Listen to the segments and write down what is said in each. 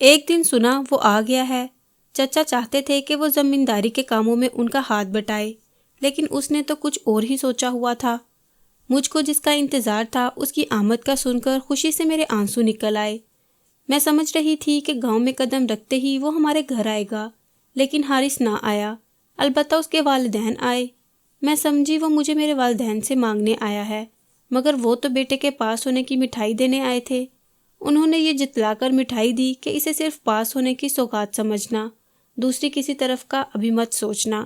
ایک دن سنا وہ آ گیا ہے۔ چچا چاہتے تھے کہ وہ زمینداری کے کاموں میں ان کا ہاتھ بٹائے، لیکن اس نے تو کچھ اور ہی سوچا ہوا تھا۔ مجھ کو جس کا انتظار تھا اس کی آمد کا سن کر خوشی سے میرے آنسو نکل آئے۔ میں سمجھ رہی تھی کہ گاؤں میں قدم رکھتے ہی وہ ہمارے گھر آئے گا، لیکن حارث نہ آیا، البتہ اس کے والدین آئے۔ میں سمجھی وہ مجھے میرے والدین سے مانگنے آیا ہے، مگر وہ تو بیٹے کے پاس ہونے کی مٹھائی دینے آئے تھے۔ انہوں نے یہ جتلا کر مٹھائی دی کہ اسے صرف پاس ہونے کی سوغات سمجھنا، دوسری کسی طرف کا ابھی مت سوچنا۔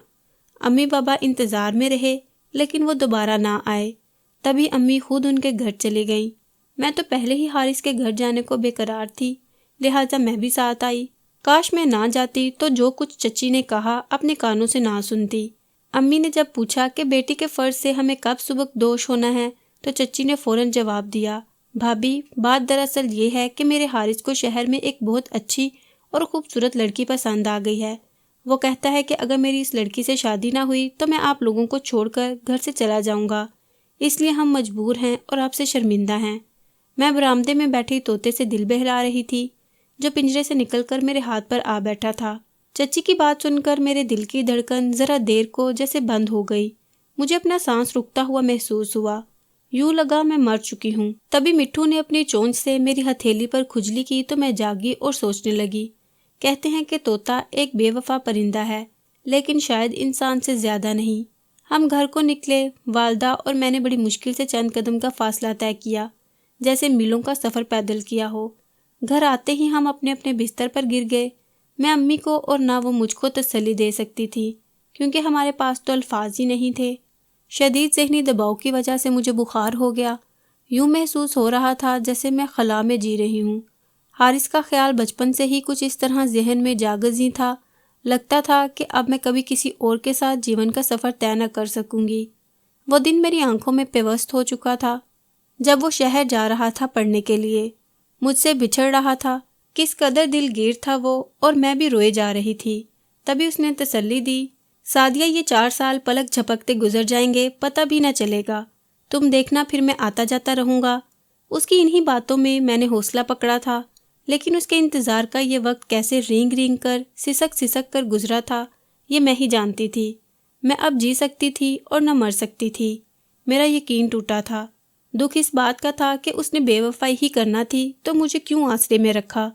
امی بابا انتظار میں رہے، لیکن وہ دوبارہ نہ آئے۔ تبھی امی خود ان کے گھر چلی گئیں۔ میں تو پہلے ہی حارث کے گھر جانے کو بے قرار تھی، لہٰذا میں بھی ساتھ آئی۔ کاش میں نہ جاتی تو جو کچھ چچی نے کہا اپنے کانوں سے نہ سنتی۔ امی نے جب پوچھا کہ بیٹی کے فرض سے ہمیں کب سبکدوش ہونا ہے تو چچی نے فوراً جواب دیا، بھابھی بات دراصل یہ ہے کہ میرے حارث کو شہر میں ایک بہت اچھی اور خوبصورت لڑکی پسند آ گئی ہے۔ وہ کہتا ہے کہ اگر میری اس لڑکی سے شادی نہ ہوئی تو میں آپ لوگوں کو چھوڑ کر گھر سے چلا جاؤں گا، اس لیے ہم مجبور ہیں اور آپ سے شرمندہ ہیں۔ میں برآمدے میں بیٹھی طوطے سے دل بہلا رہی تھی، جو پنجرے سے نکل کر میرے ہاتھ پر آ بیٹھا تھا۔ چچی کی بات سن کر میرے دل کی دھڑکن ذرا دیر کو جیسے بند ہو گئی۔ مجھے اپنا سانس رکتا ہوا محسوس ہوا، یوں لگا میں مر چکی ہوں۔ تبھی مٹھو نے اپنی چونچ سے میری ہتھیلی پر کھجلی کی تو میں جاگی اور سوچنے لگی۔ کہتے ہیں کہ طوطا ایک بے وفا پرندہ ہے، لیکن شاید انسان سے زیادہ نہیں۔ ہم گھر کو نکلے، والدہ اور میں نے بڑی مشکل سے چند قدم کا فاصلہ طے کیا، جیسے میلوں کا سفر پیدل کیا ہو۔ گھر آتے ہی ہم اپنے اپنے بستر پر گر گئے۔ میں امی کو اور نہ وہ مجھ کو تسلی دے سکتی تھی، کیونکہ ہمارے پاس تو الفاظ ہی نہیں تھے۔ شدید ذہنی دباؤ کی وجہ سے مجھے بخار ہو گیا، یوں محسوس ہو رہا تھا جیسے میں خلا میں جی رہی ہوں۔ حارث کا خیال بچپن سے ہی کچھ اس طرح ذہن میں جاگزی تھا، لگتا تھا کہ اب میں کبھی کسی اور کے ساتھ جیون کا سفر طے نہ کر سکوں گی۔ وہ دن میری آنکھوں میں پیوست ہو چکا تھا، جب وہ شہر جا رہا تھا پڑھنے کے لیے، مجھ سے بچھڑ رہا تھا۔ کس قدر دل گیر تھا وہ، اور میں بھی روئے جا رہی تھی۔ تبھی اس نے تسلی دی، سعدیہ یہ 4 سال پلک جھپکتے گزر جائیں گے، پتہ بھی نہ چلے گا، تم دیکھنا پھر میں آتا جاتا رہوں گا۔ اس کی انہی باتوں میں میں نے حوصلہ پکڑا تھا، لیکن اس کے انتظار کا یہ وقت کیسے رینگ رینگ کر سسک کر گزرا تھا یہ میں ہی جانتی تھی۔ میں اب جی سکتی تھی اور نہ مر سکتی تھی۔ میرا یقین ٹوٹا تھا۔ دکھ اس بات کا تھا کہ اس نے بے وفائی ہی کرنا تھی تو مجھے کیوں آسرے میں رکھا۔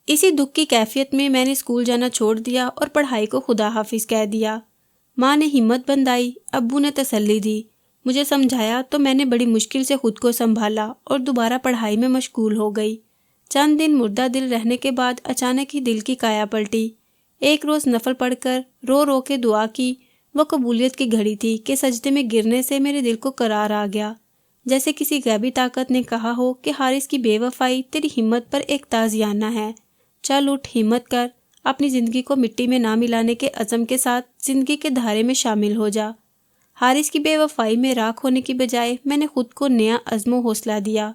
اسی دکھ کی کیفیت میں نے اسکول جانا چھوڑ دیا اور پڑھائی کو خدا حافظ کہہ دیا۔ ماں نے ہمت بندائی، ابو نے تسلی دی، مجھے سمجھایا تو میں نے بڑی مشکل سے خود کو سنبھالا اور دوبارہ پڑھائی میں مشغول ہو گئی۔ چند دن مردہ دل رہنے کے بعد اچانک ہی دل کی کایا پلٹی۔ ایک روز نفل پڑھ کر رو رو کے دعا کی، وہ قبولیت کی گھڑی تھی کہ سجدے میں گرنے سے میرے دل کو قرار آ گیا، جیسے کسی غیبی طاقت نے کہا ہو کہ حارث کی بے وفائی تیری ہمت پر ایک تازیانہ ہے، چل اٹھ، ہمت کر، اپنی زندگی کو مٹی میں نہ ملانے کے عزم کے ساتھ زندگی کے دھارے میں شامل ہو جا۔ حارث کی بے وفائی میں راکھ ہونے کی بجائے میں نے خود کو نیا عزم و حوصلہ دیا،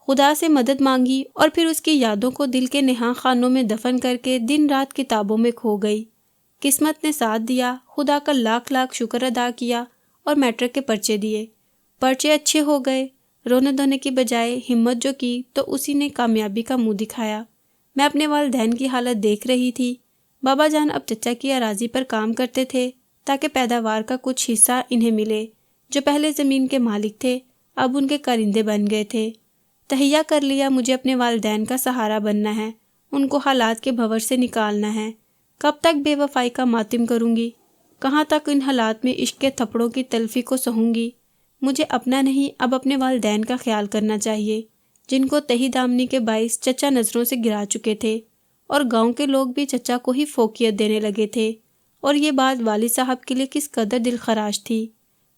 خدا سے مدد مانگی اور پھر اس کی یادوں کو دل کے نہاں خانوں میں دفن کر کے دن رات کتابوں میں کھو گئی۔ قسمت نے ساتھ دیا، خدا کا لاکھ لاکھ شکر ادا کیا اور میٹرک کے پرچے دیے۔ پرچے اچھے ہو گئے، رونے دھونے کی بجائے ہمت جو کی تو اسی نے کامیابی کا منہ دکھایا۔ میں اپنے والدین کی حالت دیکھ رہی تھی۔ بابا جان اب چچا کی اراضی پر کام کرتے تھے تاکہ پیداوار کا کچھ حصہ انہیں ملے۔ جو پہلے زمین کے مالک تھے اب ان کے کارندے بن گئے تھے۔ تہیا کر لیا مجھے اپنے والدین کا سہارا بننا ہے، ان کو حالات کے بھنور سے نکالنا ہے۔ کب تک بے وفائی کا ماتم کروں گی؟ کہاں تک ان حالات میں عشق کے تھپڑوں کی تلفی کو سہوں گی؟ مجھے اپنا نہیں اب اپنے والدین کا خیال کرنا چاہیے، جن کو تہی دامنی کے باعث چچا نظروں سے گرا چکے تھے، اور گاؤں کے لوگ بھی چچا کو ہی فوقیت دینے لگے تھے۔ اور یہ بات والد صاحب کے لیے کس قدر دل خراش تھی۔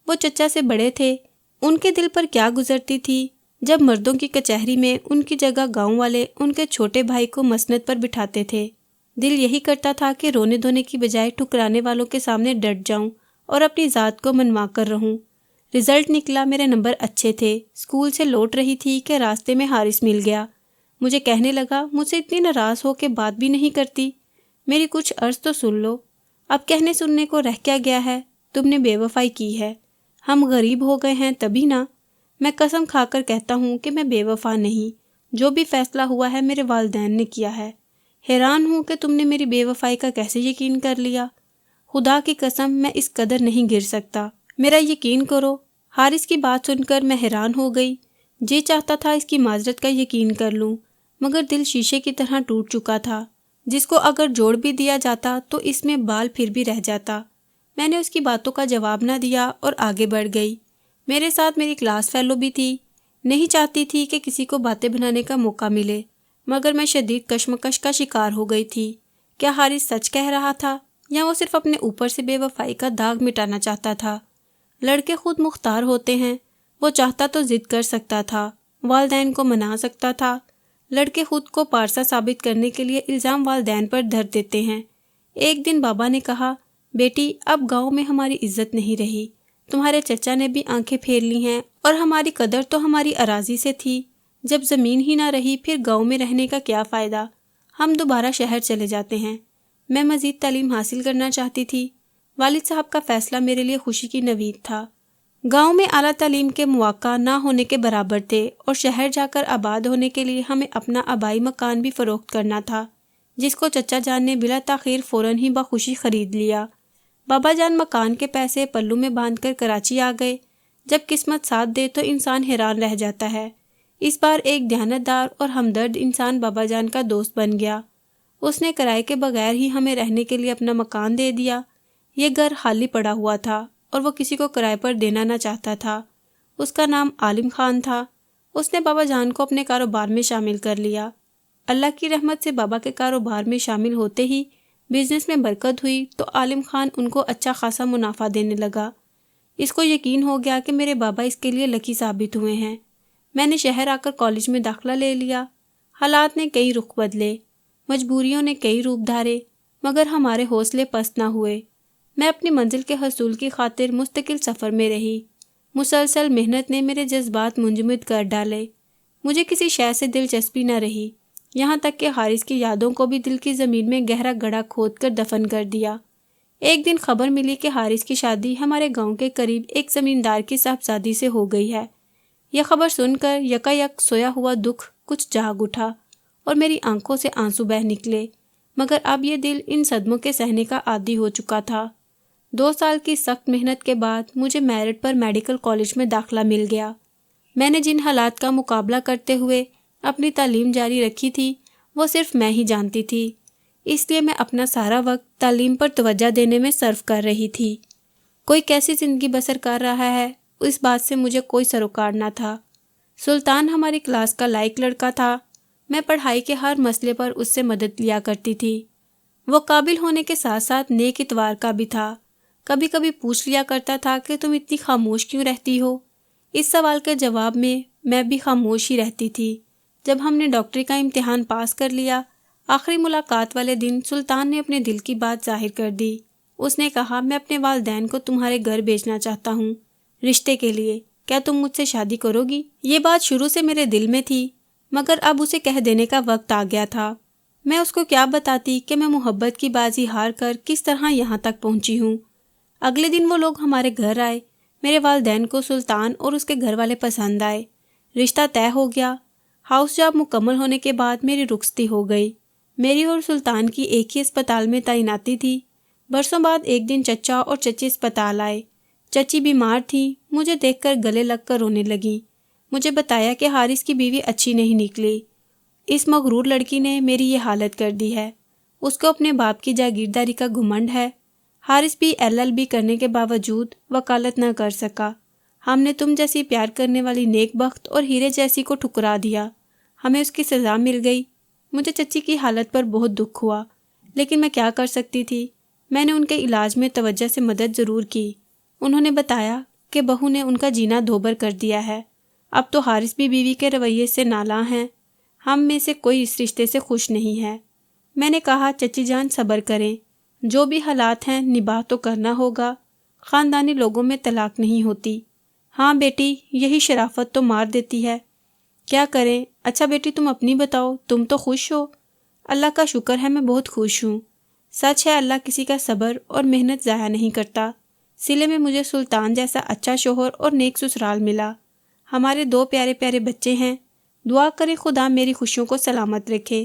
وہ چچا سے بڑے تھے، ان کے دل پر کیا گزرتی تھی جب مردوں کی کچہری میں ان کی جگہ گاؤں والے ان کے چھوٹے بھائی کو مسند پر بٹھاتے تھے۔ دل یہی کرتا تھا کہ رونے دھونے کی بجائے ٹھکرانے والوں کے سامنے ڈٹ جاؤں اور اپنی ذات کو منوا کر رہوں۔ رزلٹ نکلا، میرے نمبر اچھے تھے۔ اسکول سے لوٹ رہی تھی کہ راستے میں حارث مل گیا۔ مجھے کہنے لگا، مجھ سے اتنی ناراض ہو کے بات بھی نہیں کرتی، میری کچھ عرض تو سن لو۔ اب کہنے سننے کو رہ کیا گیا ہے، تم نے بے وفائی کی ہے، ہم غریب ہو گئے ہیں تبھی نا۔ میں قسم کھا کر کہتا ہوں کہ میں بے وفا نہیں، جو بھی فیصلہ ہوا ہے میرے والدین نے کیا ہے۔ حیران ہوں کہ تم نے میری بے وفائی کا کیسے یقین کر لیا۔ خدا کی قسم میں اس قدر نہیں گر سکتا، میرا یقین کرو۔ حارث کی بات سن کر میں حیران ہو گئی۔ جی چاہتا تھا اس کی معذرت کا یقین کر لوں، مگر دل شیشے کی طرح ٹوٹ چکا تھا، جس کو اگر جوڑ بھی دیا جاتا تو اس میں بال پھر بھی رہ جاتا۔ میں نے اس کی باتوں کا جواب نہ دیا اور آگے بڑھ گئی۔ میرے ساتھ میری کلاس فیلو بھی تھی۔ نہیں چاہتی تھی کہ کسی کو باتیں بنانے کا موقع ملے، مگر میں شدید کشمکش کا شکار ہو گئی تھی۔ کیا حارث سچ کہہ رہا تھا یا وہ صرف اپنے اوپر سے بے وفائی کا داغ مٹانا چاہتا تھا؟ لڑکے خود مختار ہوتے ہیں، وہ چاہتا تو ضد کر سکتا تھا، والدین کو منا سکتا تھا۔ لڑکے خود کو پارسا ثابت کرنے کے لیے الزام والدین پر دھر دیتے ہیں۔ ایک دن بابا نے کہا، بیٹی اب گاؤں میں ہماری عزت نہیں رہی، تمہارے چچا نے بھی آنکھیں پھیر لی ہیں، اور ہماری قدر تو ہماری اراضی سے تھی، جب زمین ہی نہ رہی پھر گاؤں میں رہنے کا کیا فائدہ؟ ہم دوبارہ شہر چلے جاتے ہیں۔ میں مزید تعلیم حاصل کرنا چاہتی تھی۔ والد صاحب کا فیصلہ میرے لیے خوشی کی نوید تھا۔ گاؤں میں اعلیٰ تعلیم کے مواقع نہ ہونے کے برابر تھے، اور شہر جا کر آباد ہونے کے لیے ہمیں اپنا آبائی مکان بھی فروخت کرنا تھا، جس کو چچا جان نے بلا تاخیر فوراً ہی بخوشی خرید لیا۔ بابا جان مکان کے پیسے پلو میں باندھ کر کراچی آ گئے۔ جب قسمت ساتھ دے تو انسان حیران رہ جاتا ہے۔ اس بار ایک دیانتدار اور ہمدرد انسان بابا جان کا دوست بن گیا۔ اس نے کرائے کے بغیر ہی ہمیں رہنے کے لیے اپنا مکان دے دیا۔ یہ گھر خالی پڑا ہوا تھا اور وہ کسی کو کرائے پر دینا نہ چاہتا تھا۔ اس کا نام عالم خان تھا۔ اس نے بابا جان کو اپنے کاروبار میں شامل کر لیا۔ اللہ کی رحمت سے بابا کے کاروبار میں شامل ہوتے ہی بزنس میں برکت ہوئی تو عالم خان ان کو اچھا خاصا منافع دینے لگا۔ اس کو یقین ہو گیا کہ میرے بابا اس کے لیے لکی ثابت ہوئے ہیں۔ میں نے شہر آ کر کالج میں داخلہ لے لیا۔ حالات نے کئی رخ بدلے، مجبوریوں نے کئی روپ دھارے، مگر ہمارے حوصلے پست نہ ہوئے۔ میں اپنی منزل کے حصول کی خاطر مستقل سفر میں رہی۔ مسلسل محنت نے میرے جذبات منجمد کر ڈالے۔ مجھے کسی شے سے دلچسپی نہ رہی، یہاں تک کہ حارث کی یادوں کو بھی دل کی زمین میں گہرا گڑھا کھود کر دفن کر دیا۔ ایک دن خبر ملی کہ حارث کی شادی ہمارے گاؤں کے قریب ایک زمیندار کی صاحبزادی سے ہو گئی ہے۔ یہ خبر سن کر یکایک سویا ہوا دکھ کچھ جاگ اٹھا اور میری آنکھوں سے آنسو بہہ نکلے، مگر اب یہ دل ان صدموں کے سہنے کا عادی ہو چکا تھا۔ 2 سال کی سخت محنت کے بعد مجھے میرٹ پر میڈیکل کالج میں داخلہ مل گیا۔ میں نے جن حالات کا مقابلہ کرتے ہوئے اپنی تعلیم جاری رکھی تھی وہ صرف میں ہی جانتی تھی، اس لیے میں اپنا سارا وقت تعلیم پر توجہ دینے میں صرف کر رہی تھی۔ کوئی کیسی زندگی بسر کر رہا ہے اس بات سے مجھے کوئی سروکار نہ تھا۔ سلطان ہماری کلاس کا لائق لڑکا تھا۔ میں پڑھائی کے ہر مسئلے پر اس سے مدد لیا کرتی تھی۔ وہ قابل ہونے کے ساتھ ساتھ نیک اتوار کا بھی تھا۔ کبھی کبھی پوچھ لیا کرتا تھا کہ تم اتنی خاموش کیوں رہتی ہو؟ اس سوال کے جواب میں بھی خاموش ہی رہتی تھی۔ جب ہم نے ڈاکٹری کا امتحان پاس کر لیا، آخری ملاقات والے دن سلطان نے اپنے دل کی بات ظاہر کر دی۔ اس نے کہا، میں اپنے والدین کو تمہارے گھر بھیجنا چاہتا ہوں رشتے کے لیے، کیا تم مجھ سے شادی کرو گی؟ یہ بات شروع سے میرے دل میں تھی، مگر اب اسے کہہ دینے کا وقت آ گیا تھا۔ میں اس کو کیا بتاتی کہ میں محبت کی بازی ہار کر کس طرح یہاں تک پہنچی ہوں۔ اگلے دن وہ لوگ ہمارے گھر آئے۔ میرے والدین کو سلطان اور اس کے گھر والے پسند آئے۔ رشتہ طے ہو گیا۔ ہاؤس جاب مکمل ہونے کے بعد میری رخصتی ہو گئی۔ میری اور سلطان کی ایک ہی اسپتال میں تعیناتی تھی۔ برسوں بعد ایک دن چچا اور چچی اسپتال آئے۔ چچی بیمار تھی، مجھے دیکھ کر گلے لگ کر رونے لگیں۔ مجھے بتایا کہ حارث کی بیوی اچھی نہیں نکلی، اس مغرور لڑکی نے میری یہ حالت کر دی ہے۔ اس کو اپنے باپ کی جاگیرداری کا گھمنڈ ہے۔ حارث بھی LLB کرنے کے باوجود وکالت نہ کر سکا۔ ہم نے تم جیسی پیار کرنے والی نیک بخت اور ہیرے جیسی کو ٹھکرا دیا۔ ہمیں اس کی سزا مل گئی۔ مجھے چچی کی حالت پر بہت دکھ ہوا، لیکن میں کیا کر سکتی تھی؟ میں نے ان کے علاج میں توجہ سے مدد ضرور کی۔ انہوں نے بتایا کہ بہو نے ان کا جینا دوبر کر دیا ہے۔ اب تو حارث بھی بیوی کے رویے سے نالاں ہیں۔ ہم میں سے کوئی اس رشتے سے خوش نہیں ہے۔ میں نے کہا، چچی جان صبر کریں، جو بھی حالات ہیں نباہ تو کرنا ہوگا۔ خاندانی لوگوں میں طلاق نہیں ہوتی۔ ہاں بیٹی، یہی شرافت تو مار دیتی ہے۔ کیا کریں؟ اچھا بیٹی تم اپنی بتاؤ، تم تو خوش ہو؟ اللہ کا شکر ہے میں بہت خوش ہوں۔ سچ ہے اللہ کسی کا صبر اور محنت ضائع نہیں کرتا۔ سلے میں مجھے سلطان جیسا اچھا شوہر اور نیک سسرال ملا۔ ہمارے 2 پیارے پیارے بچے ہیں۔ دعا کریں خدا میری خوشیوں کو سلامت رکھے۔